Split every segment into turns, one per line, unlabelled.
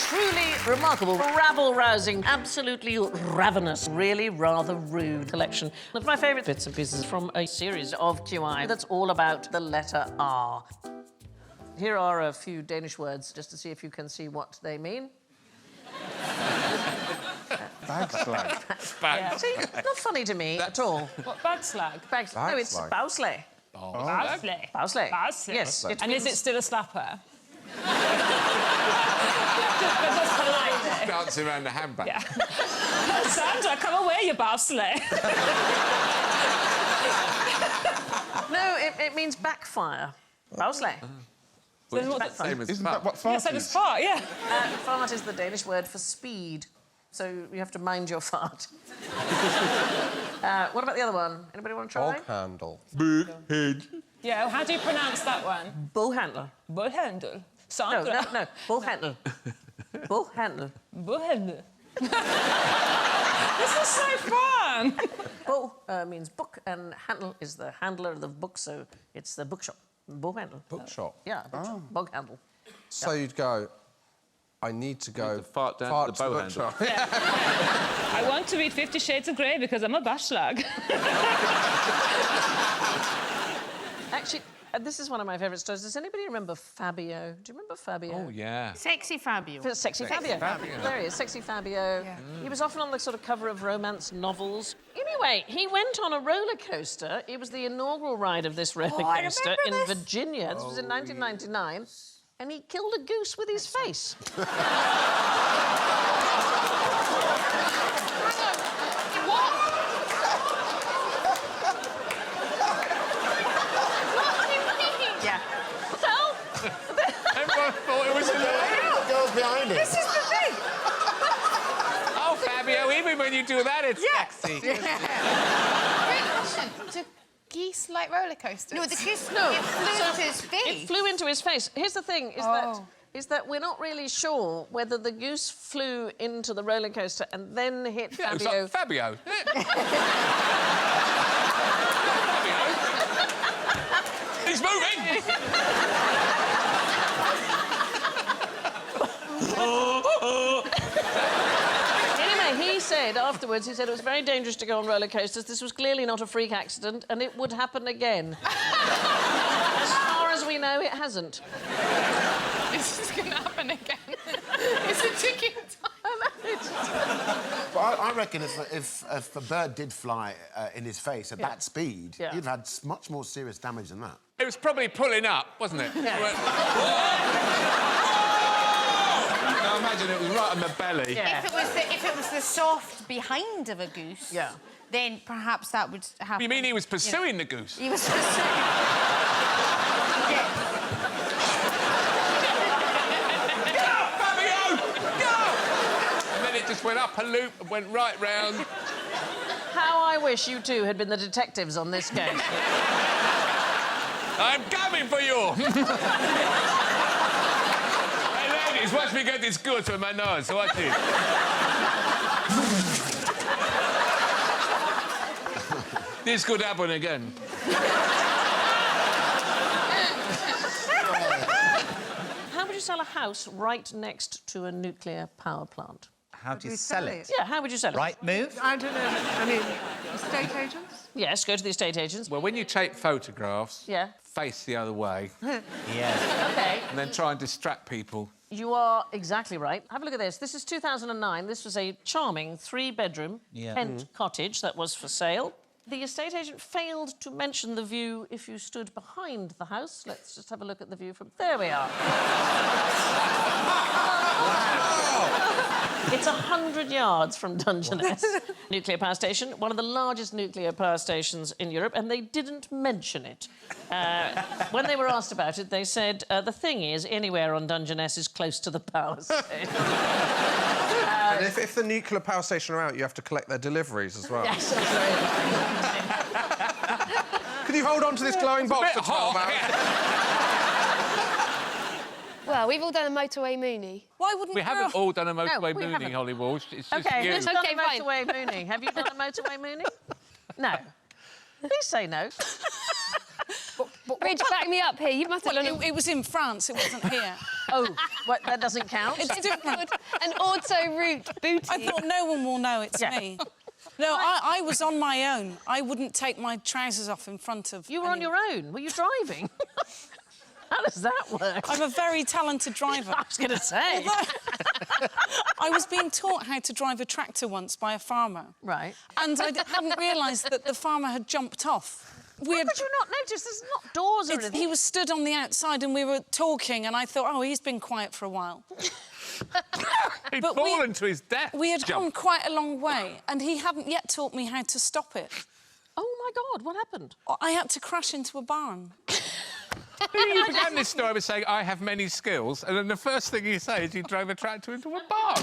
Truly remarkable, rabble-rousing, absolutely ravenous, really rather rude collection of my favourite bits and pieces from a series of QI that's all about the letter R. Here are a few Danish words, just to see if you can see what they mean.
Bagslag.
Yeah. See, not funny to me at all.
What, bagslag?
No, it's bowsleigh.
Bagslag.
Bowsleigh.
Bowsleigh.
Yes.
And is it still a slapper?
Dancing around the handbag.
Yeah. Sandra, come away, you bowsleigh.
No, it means backfire. Bowsleigh.
Then what's
backfire.
Same as
Isn't that what
Yeah,
fart
same
is?
as fart, yeah.
Fart is the Danish word for speed, so you have to mind your fart. What about the other one? Anybody want to try?
Bog handle.
Big head.
Yeah, how do you pronounce that one?
Bullhandle.
Bullhandle.
No,
Sandra.
no, bullhandle. Bullhandle.
Bullhandle. This is so fun.
Bull means book, and handle is the handler of the book, so it's the bookshop. Bullhandle.
Bookshop.
Yeah, bookshop. Bog handle.
So you'd go, I need to go...
fart down to the bow
bookshop.
I want to read 50 Shades of Grey because I'm a bashlag.
Actually, this is one of my favourite stories. Does anybody remember Fabio? Do you remember Fabio?
Oh, yeah.
Sexy Fabio.
Sexy Fabio. There he is, Sexy Fabio.
Yeah.
He was often on the sort of cover of romance novels. Anyway, he went on a roller coaster. It was the inaugural ride of this roller coaster in Virginia. This was in 1999. And he killed a goose with his face. Yeah. Well,
Everyone thought it was in the
Girls behind it.
This is the thing.
Oh, Fabio, even when you do that, it's sexy.
Great question. Do geese like roller coasters? No, the goose.
No.
It flew into his face.
it flew into his face. Here's the thing, is that we're not really sure whether the goose flew into the roller coaster and then hit
Yeah, it was
Fabio.
like Fabio. He's moving!
Anyway, he said afterwards, it was very dangerous to go on roller coasters. This was clearly not a freak accident, and it would happen again. As far as we know, it hasn't.
This is going to happen again. It's a ticking time.
But I reckon if a bird did fly in his face at that speed,
Yeah.
you'd have had much more serious damage than that.
It was probably pulling up, wasn't it?
Yeah.
I imagine it was right on the belly.
Yeah.
If it was the soft behind of a goose,
Yeah.
then perhaps that would happen.
You mean he was pursuing the goose?
He was pursuing. Yeah.
Fabio! Go! And then it just went up a loop and went right round.
How I wish you two had been the detectives on this case.
I'm coming for you! Hey, ladies, watch me get this goose with my nose. Watch it. This could happen again.
How would you sell a house right next to a nuclear power plant?
How do you sell it?
Yeah, how would you sell it?
Right move?
I don't know. I mean, estate agents?
Yes, go to the estate agents.
Well, when you take photographs,
Yeah.
face the other way,
Yeah.
OK.
and then try and distract people.
You are exactly right. Have a look at this. This is 2009. This was a charming three-bedroom Kent cottage that was for sale. The estate agent failed to mention the view if you stood behind the house. Let's just have a look at the view from... There we are. It's 100 yards from Dungeness nuclear power station, one of the largest nuclear power stations in Europe, and they didn't mention it. When they were asked about it, they said, the thing is, anywhere on Dungeness is close to the power station.
And if the nuclear power station are out, you have to collect their deliveries as well.
Yes, that's very
Could you hold on to this glowing box for
bit
12
hot.
hours?
Well, we've all done a motorway moonie.
Why wouldn't
We haven't all done a motorway
we
moonie,
haven't.
Holly Walsh. It's just
OK,
you.
who's done a
OK, fine.
motorway moonie? Have you done a motorway moonie? No. Please say no.
Bridge, back me up here. You must have done
It was in France, it wasn't here.
Oh, what, that doesn't count?
It's different.
An auto route booty.
I thought no one will know it's me. No, I was on my own. I wouldn't take my trousers off in front of...
You were on your own? Were you driving? How does that work?
I'm a very talented driver.
I was going to say.
Although I was being taught how to drive a tractor once by a farmer.
Right.
And I hadn't realised that the farmer had jumped off.
How could you not notice? There's not doors or anything.
He was stood on the outside and we were talking and I thought, oh, he's been quiet for a while.
He'd fallen to his death.
We had come quite a long way and he hadn't yet taught me how to stop it.
Oh, my God, what happened?
I had to crash into a barn.
You began this story by saying, I have many skills, and then the first thing you say is you drove a tractor into a barn.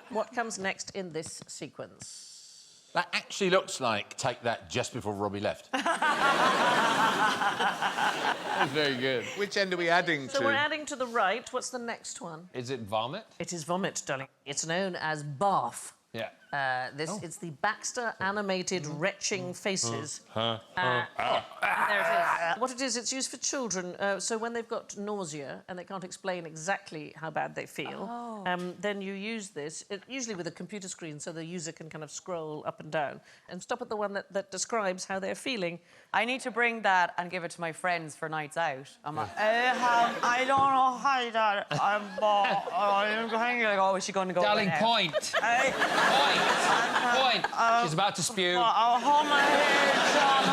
What comes next in this sequence?
That actually looks like Take That just before Robbie left.
That's very good. Which end are we adding to?
So we're adding to the right. What's the next one?
Is it vomit?
It is vomit, darling. It's known as barf.
Yeah.
It's the Baxter animated retching faces. There it is. What it is, it's used for children. So when they've got nausea and they can't explain exactly how bad they feel, then you use this, usually with a computer screen, so the user can kind of scroll up and down and stop at the one that describes how they're feeling.
I need to bring that and give it to my friends for nights out. I'm like, I don't know how that. I'm going like, oh, is she going to go?
Darling, point. Point. She's about to spew.
I'll hold my head, John.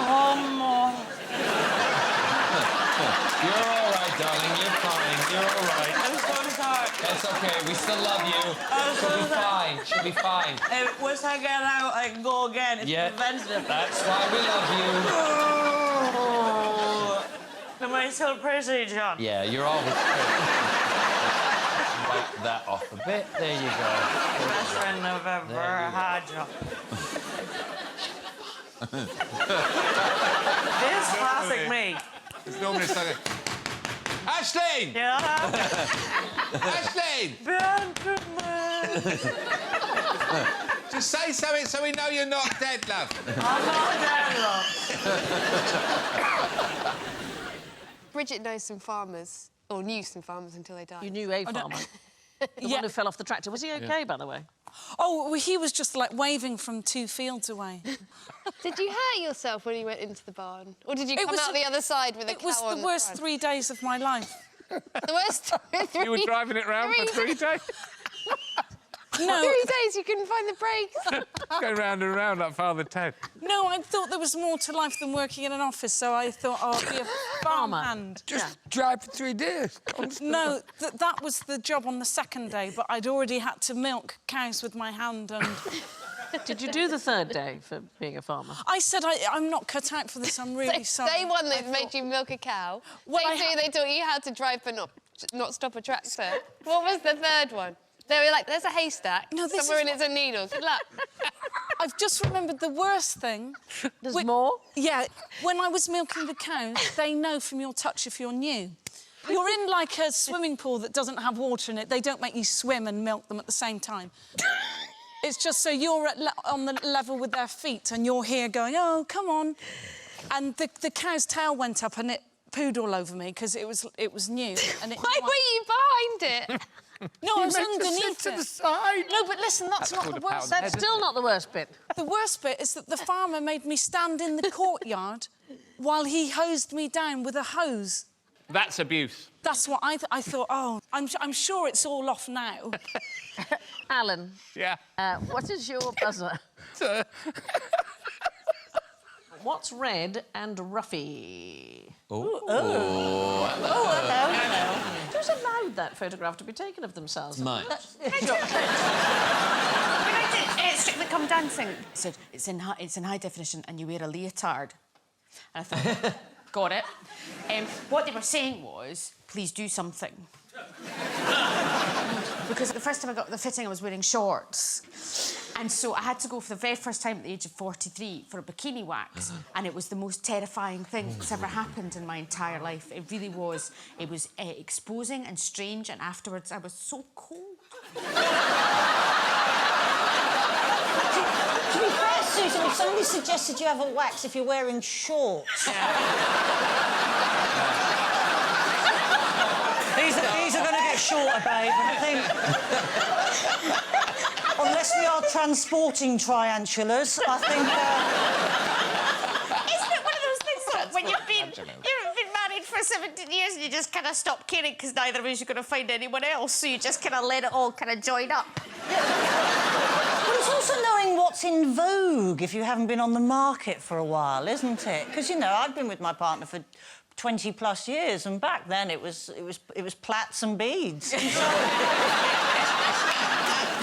You're all right, darling. You're fine. You're all right.
I'm so sorry.
That's OK. We still love you. She'll be fine. She'll be fine.
Once I get out, I can go again. It's preventive.
That's why we love you.
Am I still pretty, John?
Yeah, you're always wipe that off a bit. There you go.
Best friend I've ever had, John. This is classic me.
It's normally like
Aisling!
Yeah.
Aisling!
Just say something so we know you're not dead, love.
I'm not dead, love.
Bridget knows some farmers, or knew some farmers until they died.
You knew a farmer. The one who fell off the tractor. Was he OK, by the way?
Oh, well, he was just, like, waving from 2 fields away.
Did you hurt yourself when you went into the barn? Or did you come out the other side with a cow on the front?
It was the worst 3 days of my life.
The worst 3
You were driving it round for 3 days?
No.
3 days you couldn't find the brakes.
Go round and round like Father Ted.
No, I thought there was more to life than working in an office, so I thought, oh, I'll be a farmhand.
Just drive for 3 days.
No, that was the job on the 2nd day, but I'd already had to milk cows with my hand and...
Did you do the 3rd day for being a farmer?
I said, I'm not cut out for this, I'm really sorry.
Day 1, they made you milk a cow. Day 2, they taught you how to drive but not stop a tractor. What was the 3rd one? They were like, there's a haystack.
No, this
somewhere
is
in it's a needle. Good luck.
I've just remembered the worst thing.
There's more?
Yeah. When I was milking the cows, they know from your touch if you're new. You're in, like, a swimming pool that doesn't have water in it. They don't make you swim and milk them at the same time. It's just so you're on the level with their feet and you're here going, oh, come on. And the cow's tail went up and it pooed all over me because it was new. And
Why were you behind it?
No, I was underneath
to the side.
No, but listen, that's not the worst.
That's still not the worst bit.
The worst bit is that the farmer made me stand in the courtyard while he hosed me down with a hose.
That's abuse.
That's what I thought, oh, I'm sure it's all off now.
Alan.
Yeah.
What is your buzzer? What's red and ruffy?
Oh,
hello. Who's allowed that photograph to be taken of themselves?
Mine.
Strictly Come Dancing. So it's in high definition and you wear a leotard. And I thought, got it. What they were saying was, please do something. Because the first time I got the fitting, I was wearing shorts. And so I had to go for the very first time at the age of 43 for a bikini wax. And it was the most terrifying thing that's ever happened in my entire life. It really was. It was exposing and strange. And afterwards, I was so cold.
To be fair, Susan, if somebody suggested you have a wax if you're wearing shorts... These are going to get shorter, babe, I think. Unless we are transporting triantulas, I think...
Isn't it one of those things, though, when you've been married for 17 years and you just kind of stop caring because neither of us are going to find anyone else, so you just kind of let it all kind of join up?
Well, it's also knowing what's in vogue if you haven't been on the market for a while, isn't it? Because, you know, I've been with my partner for 20+ years, and back then it was plaits and beads.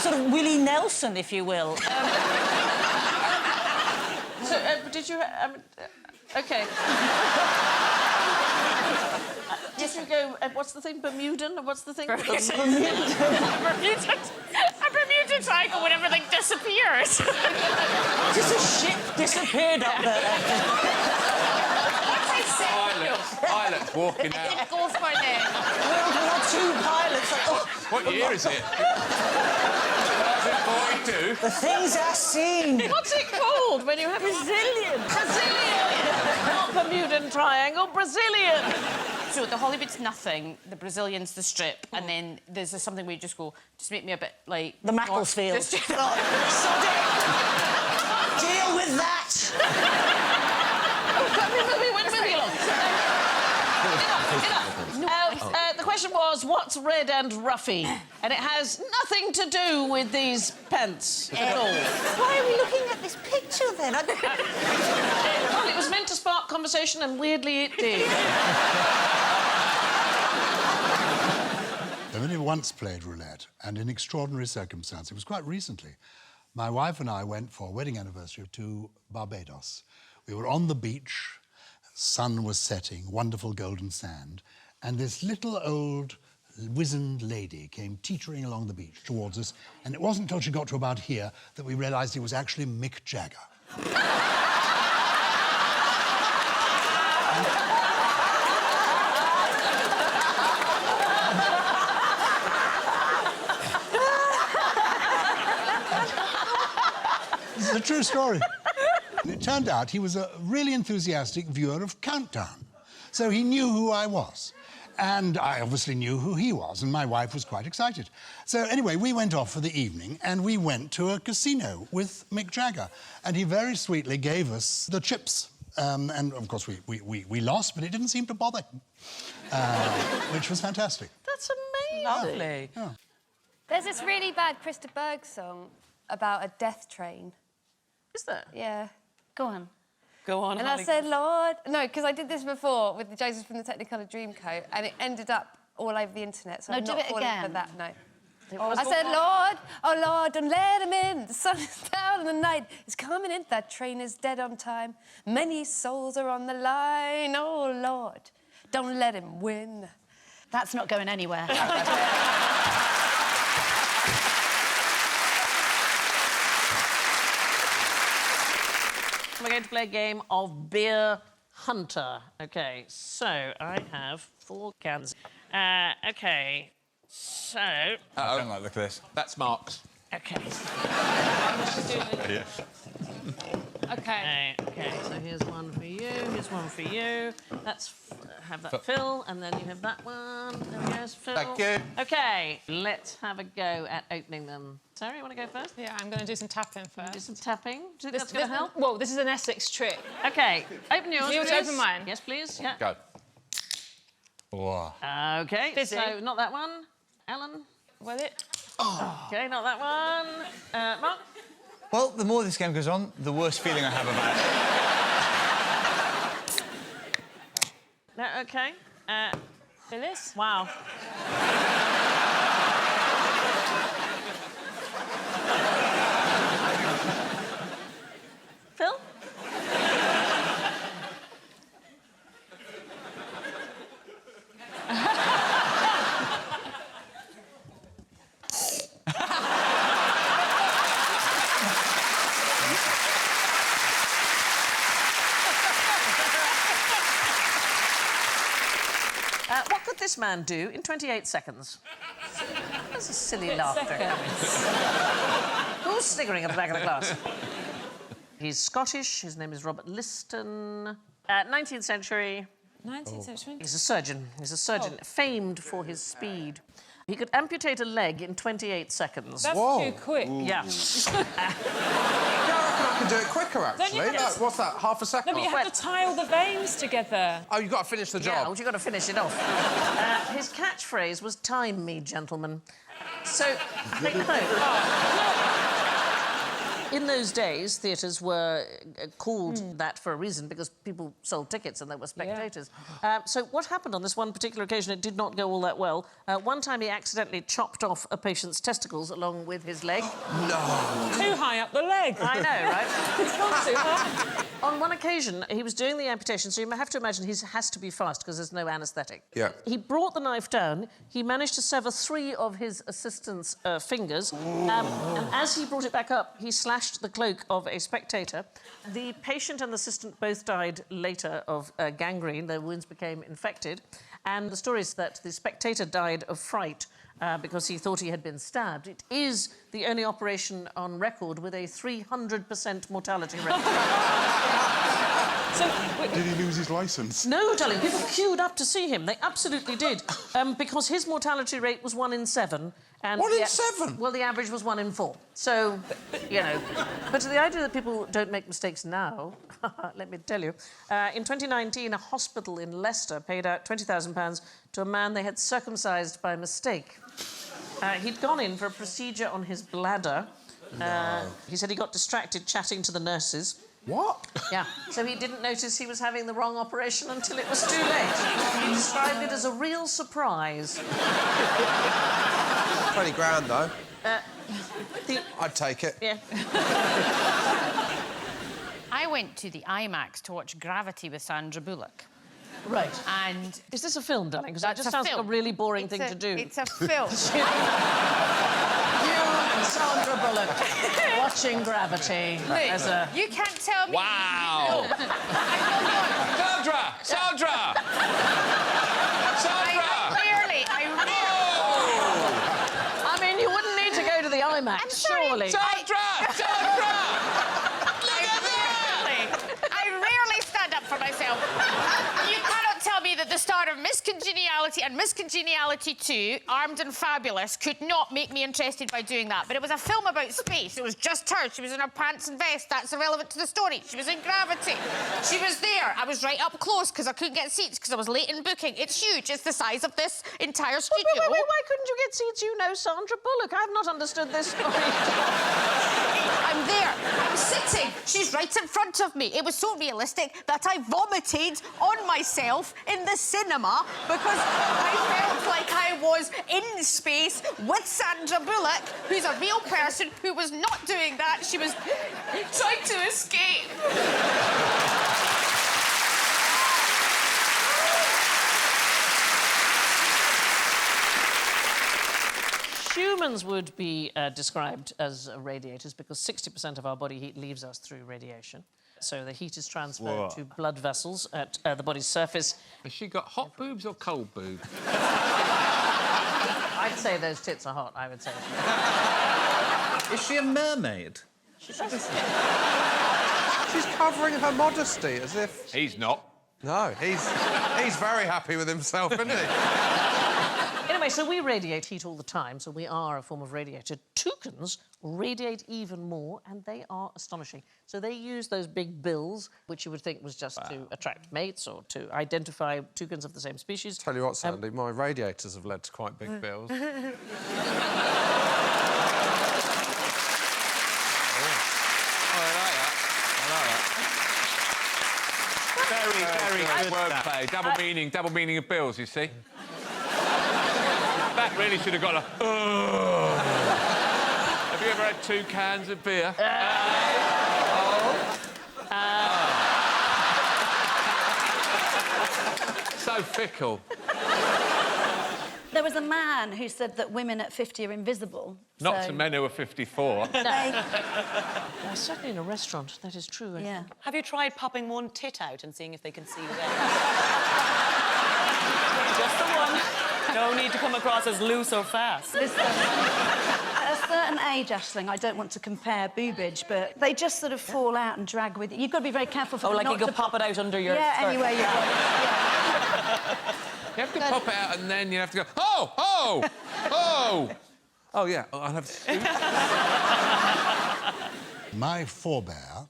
Sort of Willie Nelson, if you will.
So, did you... OK. Did you go... what's the thing? Bermudan? What's the thing?
Bermudan triangle when everything disappears.
Just a ship disappeared up there.
What's I say?
Pilots walking
I
out.
did go for them.
World War II pilots. Like, oh.
What year is it? 1942?
The things I've seen.
What's it called when you have...
Brazilian.
Brazilian! Not Bermudan Triangle, Brazilian!
So the Hollywood's nothing, the Brazilian's the strip, and then there's something where you just go, just make me a bit like...
The Macclesfield.
Just...
Deal with that!
The question was, what's red and ruffy? And it has nothing to do with these pence at all.
Why are we looking at this picture, then?
Well, it was meant to spark conversation, and weirdly it did.
I've only once played roulette, and in extraordinary circumstance. It was quite recently. My wife and I went for a wedding anniversary to Barbados. We were on the beach, sun was setting, wonderful golden sand, and this little old wizened lady came teetering along the beach towards us, and it wasn't until she got to about here that we realised he was actually Mick Jagger. This is a true story. And it turned out he was a really enthusiastic viewer of Countdown. So he knew who I was. And I obviously knew who he was, and my wife was quite excited. So anyway, we went off for the evening, and we went to a casino with Mick Jagger. And he very sweetly gave us the chips. And, of course, we lost, but it didn't seem to bother him, which was fantastic.
That's amazing.
Lovely.
Yeah.
There's this really bad Krista Berg song about a death train.
Is there?
Yeah.
Go on.
Go on,
And
Holly.
I said, Lord... No, because I did this before with the Joseph from the Technicolor Dreamcoat, and it ended up all over the internet, so
No,
I'm
do
not
it
falling
again.
for that, no. I said, Lord, oh, Lord, don't let him in. The sun is down and the night is coming in. That train is dead on time. Many souls are on the line. Oh, Lord, don't let him win.
That's not going anywhere.
We're going to play a game of Beer Hunter. OK, so I have 4 cans. OK, so...
I don't like the look of this.
That's Mark's.
OK.
OK.
OK, so here's one for you, here's one for you. Let's have that Phil, and then you have that one. There we go, Phil.
Thank you.
OK, let's have a go at opening them. Sarah, you want to go first?
Yeah, I'm going to do some tapping first.
Do some tapping. Do you think that's going to help?
Well, this is an Essex trick.
OK, open yours,
You want to
please.
open mine?
Yes, please. Yeah.
Go.
Wow.
OK,
Busy.
so not that one. Alan?
Will it?
OK, not that one. Mark?
Well, the more this game goes on, the worse feeling I have about it.
No, OK.
Phyllis?
Wow. Phil? What could this man do in 28 seconds? That's a silly laughter. Who's sniggering at the back of the class? He's Scottish. His name is Robert Liston. 19th century.
19th century.
He's a surgeon. He's a surgeon, famed for his speed. He could amputate a leg in 28 seconds.
That's too quick.
Yeah.
I can do it quicker, actually. Like, what's that, half a second?
No, but you have to tie all the veins together.
Oh, you've got to finish the job.
Yeah, well, you've got to finish it off. His catchphrase was, "Time me, gentlemen." So, I think, in those days, theatres were called that for a reason, because people sold tickets and there were spectators. So what happened on this one particular occasion, it did not go all that well. One time he accidentally chopped off a patient's testicles along with his leg.
No!
Too high up the leg.
I know, right?
It's not too high.
On one occasion, he was doing the amputation, so you have to imagine he has to be fast because there's no anaesthetic.
Yeah.
He brought the knife down. He managed to sever 3 of his assistant's fingers. And as he brought it back up, he slashed the cloak of a spectator. The patient and the assistant both died later of gangrene. Their wounds became infected. And the story is that the spectator died of fright because he thought he had been stabbed. It is the only operation on record with a 300% mortality rate.
Did he lose his licence?
No, darling, people queued up to see him. They absolutely did. Because his mortality rate was 1 in 7. And
1 in 7?
Well, the average was 1 in 4. So, you know. But the idea that people don't make mistakes now, let me tell you. In 2019, a hospital in Leicester paid out £20,000 to a man they had circumcised by mistake. He'd gone in for a procedure on his bladder. He said he got distracted chatting to the nurses.
What?
Yeah, so he didn't notice he was having the wrong operation until it was too late. He described it as a real surprise.
20 grand, though. I'd take it.
Yeah.
I went to the IMAX to watch Gravity with Sandra Bullock.
Right.
And...
Is this a film, darling? Because that
That's
just
a
sounds
film.
like a really boring
It's
thing
a-
to do.
It's a film.
You and Sandra Bullock watching Gravity as a...
You can't tell me...
Wow! Sandra! Sandra! Sandra!
I mean, you wouldn't need to go to the IMAX, surely.
Sandra! Sandra!
I rarely stand up for myself. You cannot tell me that the star of Miss Congeniality and Miss Congeniality 2, Armed and Fabulous, could not make me interested by doing that. But it was a film about space. It was just her. She was in her pants and vest. That's irrelevant to the story. She was in Gravity. She was there. I was right up close because I couldn't get seats because I was late in booking. It's huge. It's the size of this entire studio.
Wait, why couldn't you get seats? You know Sandra Bullock. I've not understood this story.
I'm there. I'm sitting. She's right in front of me. It was so realistic that I vomited on myself in the cinema because I felt like I was in space with Sandra Bullock, who's a real person who was not doing that. She was trying to escape.
Humans would be described as radiators because 60% of our body heat leaves us through radiation. So the heat is transferred to blood vessels at the body's surface.
Has she got hot boobs or cold boobs?
I'd say those tits are hot, I would say.
Is she a mermaid?
She's covering her modesty as if...
He's not.
No, he's very happy with himself, isn't he?
Anyway, so we radiate heat all the time, so we are a form of radiator. Toucans radiate even more, and they are astonishing. So they use those big bills, which you would think was just to attract mates or to identify toucans of the same species.
Tell you what, Sandy, my radiators have led to quite big bills.
Very good wordplay. Double meaning of bills, you see. That really should have got a... Have you ever had 2 cans of beer? So fickle.
There was a man who said that women at 50 are invisible.
Not to men who are 54.
Certainly in a restaurant, that is true.
Yeah.
Have you tried popping one tit out and seeing if they can see you there? Just the one. No need to come across as loose or fast.
Listen, a certain age, Aisling, I don't want to compare boobage, but they just sort of fall out and drag with you. You've got to be very careful for
Oh,
them
like
not
you could
to
pop it out under your
Yeah,
skirt.
anyway, yeah.
You have to pop out and then you have to go, oh, oh, oh. Oh, yeah, I'll have to...
My forebear,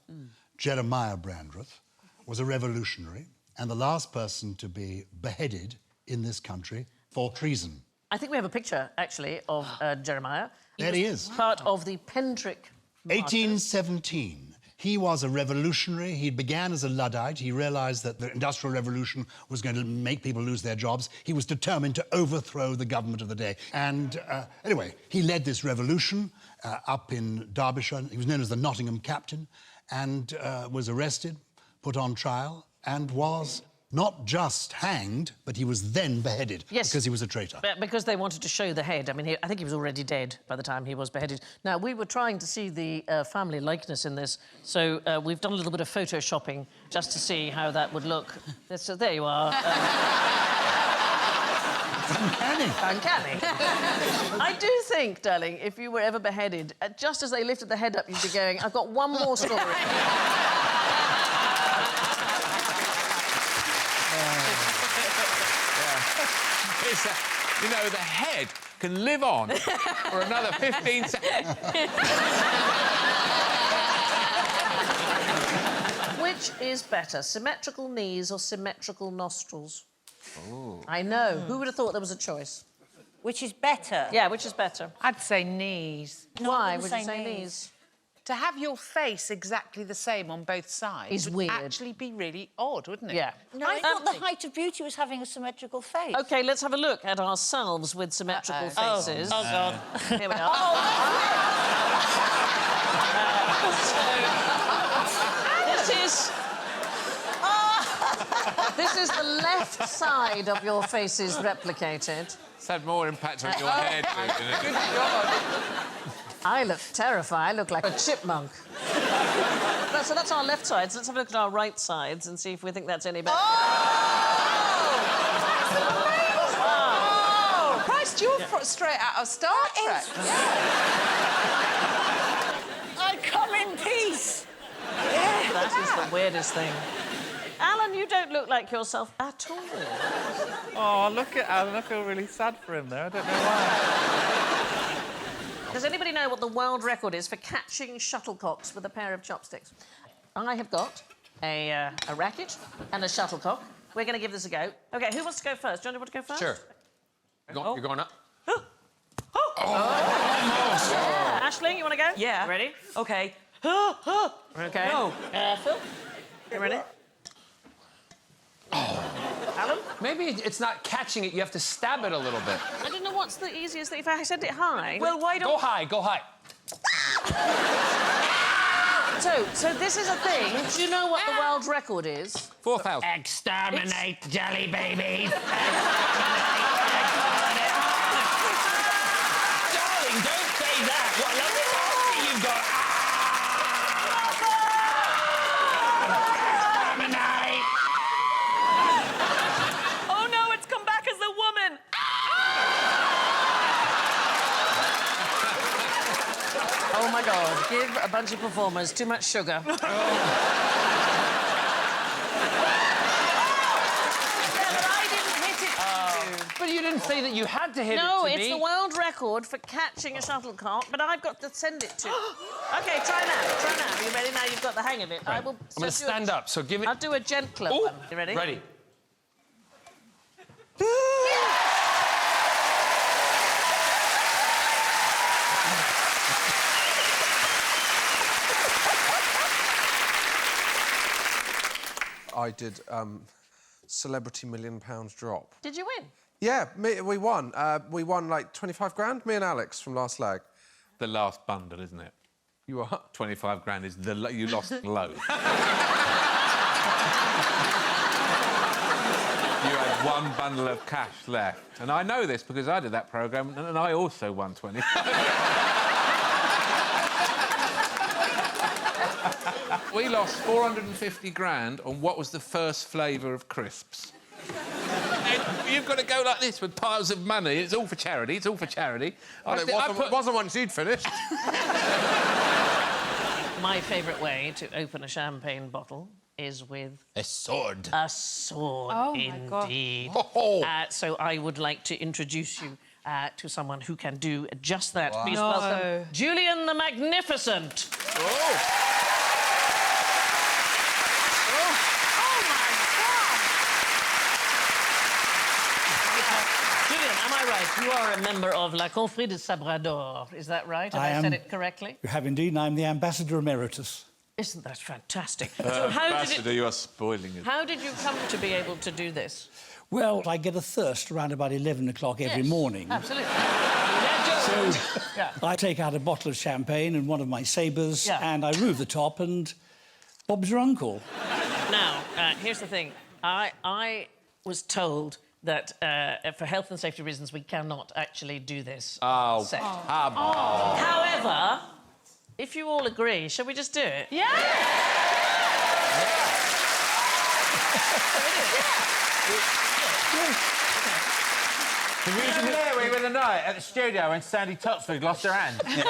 Jeremiah Brandreth, was a revolutionary and the last person to be beheaded in this country for treason.
I think we have a picture, actually, of Jeremiah.
There he is.
Part of the Pendrick martyrs.
1817. He was a revolutionary. He began as a Luddite. He realised that the Industrial Revolution was going to make people lose their jobs. He was determined to overthrow the government of the day. And anyway, he led this revolution up in Derbyshire. He was known as the Nottingham Captain and was arrested, put on trial, and was not just hanged, but he was then beheaded because he was a traitor.
Because they wanted to show the head. I mean, I think he was already dead by the time he was beheaded. Now, we were trying to see the family likeness in this, so we've done a little bit of photoshopping just to see how that would look. So there you are.
Uncanny.
Uncanny. I do think, darling, if you were ever beheaded, just as they lifted the head up, you'd be going, I've got one more story.
You know, the head can live on for another 15 seconds.
Which is better, symmetrical knees or symmetrical nostrils?
Oh.
I know. Who would have thought there was a choice?
Which is better?
Yeah, which is better?
I'd say knees.
Why would you say knees?
To have your face exactly the same on both sides
Is
would
weird.
actually be really odd, wouldn't it?
Yeah.
No, I thought the height of beauty was having a symmetrical face.
OK, let's have a look at ourselves with symmetrical faces.
Oh, God.
Here we are. This is the left side of your faces replicated.
It's had more impact on your head, isn't it?
Good God. I look terrified. I look like a chipmunk. So that's our left sides. Let's have a look at our right sides and see if we think that's any better.
Oh! Christ, you're straight out of Star Trek.
I come in peace.
That is the weirdest thing. Alan, you don't look like yourself at all.
Oh, look at Alan. I feel really sad for him there. I don't know why.
Does anybody know what the world record is for catching shuttlecocks with a pair of chopsticks? I have got a racket and a shuttlecock. We're going to give this a go. OK, who wants to go first? Johnny, want to go first?
Sure. You're going up.
Yeah. Aisling, you want to go?
Yeah.
Ready?
OK.
OK.
Go.
Phil? You ready? Alan?
Maybe it's not catching it. You have to stab it a little bit.
I don't know what's the easiest thing. If I said it high...
Well, why don't...
Go high, go high.
So this is a thing. Do you know what the world record is?
4,000.
Exterminate jelly babies. Darling, don't say that. What lovely coffee you've got. Exterminate.
Oh, no, it's come back as a woman.
Oh, my God. Give a bunch of performers too much sugar.
But you didn't say that you had to hit it to
No,
me.
it's the world record for catching a shuttlecock, but I've got to send it to... OK, try now. Try now. Are you ready? Now you've got the hang of it. I will...
I'm going to stand up, so give it...
I'll do a gentler one. You ready?
Ready.
I did Celebrity £1 Million drop.
Did you win?
Yeah, we won. We won like 25 grand, me and Alex from last leg.
The last bundle, isn't it?
You are?
25 grand is the... You lost loads. You had one bundle of cash left. And I know this because I did that programme and I also won 20. We lost 450 grand on what was the first flavour of crisps. And you've got to go like this with piles of money. It's all for charity. It's all for charity.
Well, it wasn't once you'd finished.
My favourite way to open a champagne bottle is with...
a sword.
A sword,
Oh, my God.
indeed.
Oh.
So I would like to introduce you to someone who can do just that.
Wow.
Please welcome Julian the Magnificent. Julian, am I right? You are a member of La Confrérie de Sabrador. Is that right? Have I said it correctly?
You have indeed. I'm the Ambassador Emeritus.
Isn't that fantastic? So
Ambassador, you are spoiling it.
how did you come to be able to do this?
Well, I get a thirst around about 11 o'clock every morning.
Absolutely.
So I take out a bottle of champagne and one of my sabres and I remove the top and Bob's your uncle.
Now, here's the thing. I was told that for health and safety reasons we cannot actually do this on set. However, if you all agree, shall we just do it?
Yeah!
The reason there we were the night at the studio when Sandy Totsford lost her hand.
Can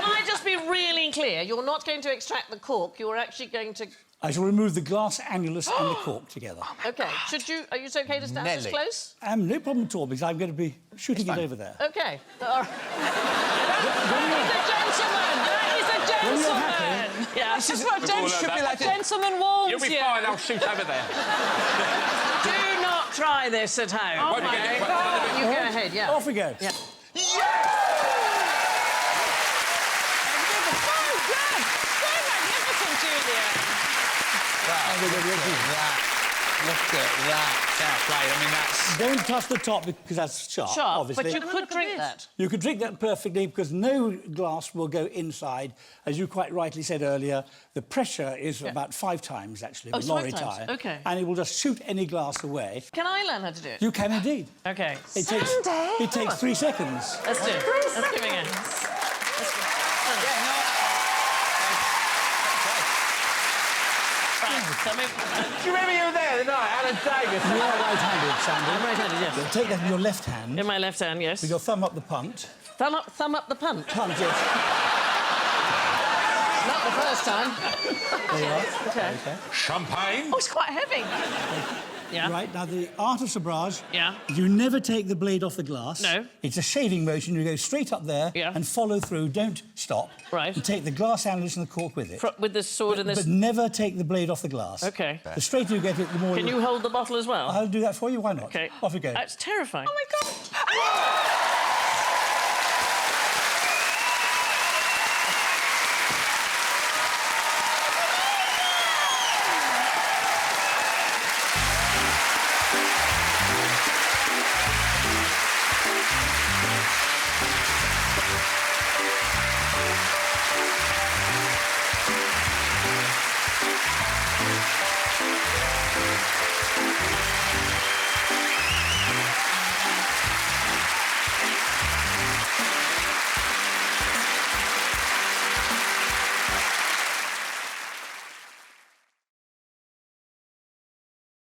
I just be really clear? You're not going to extract the cork, you're actually going to...
I shall remove the glass annulus and the cork together.
OK. Are you OK to stand this close?
No problem at all, because I'm going to be shooting it over there.
OK. All right. That is a gentleman! Yeah.
This is what gentleman warns
You'll be fine, I'll shoot over there.
Do not try this at home.
Oh, my God.
You go ahead, yeah.
Off we go.
Yeah.
Look at that. Fair play. I mean, that's...
Don't touch the top because that's sharp, obviously.
But you could drink that.
You could drink that perfectly because no glass will go inside. As you quite rightly said earlier, the pressure is about 5 times, actually, with lorry tyre.
OK.
And it will just shoot any glass away.
Can I learn how to do it?
You can indeed.
OK.
It takes 3 seconds.
Let's do it. Let's give it a go.
Do you remember you were there the night, Alan Davis?
You are right-handed, Sandy.
I'm right-handed, yes.
Take that in your left hand.
In my left hand, yes.
With your thumb up the punt.
Thumb up the punt?
Punt, yes.
Not the first time.
There you are.
OK.
Champagne?
Oh, it's quite heavy. Yeah.
Right, now the art of sabrage.
Yeah.
You never take the blade off the glass.
No.
It's a shaving motion. You go straight up there and follow through. Don't stop.
Right.
And take the glass annulus and the cork with it.
With this sword and this...
But never take the blade off the glass.
OK.
The straighter you get it, the more...
Can you hold the bottle as well?
I'll do that for you. Why not?
OK.
Off we go.
That's terrifying.
Oh, my God.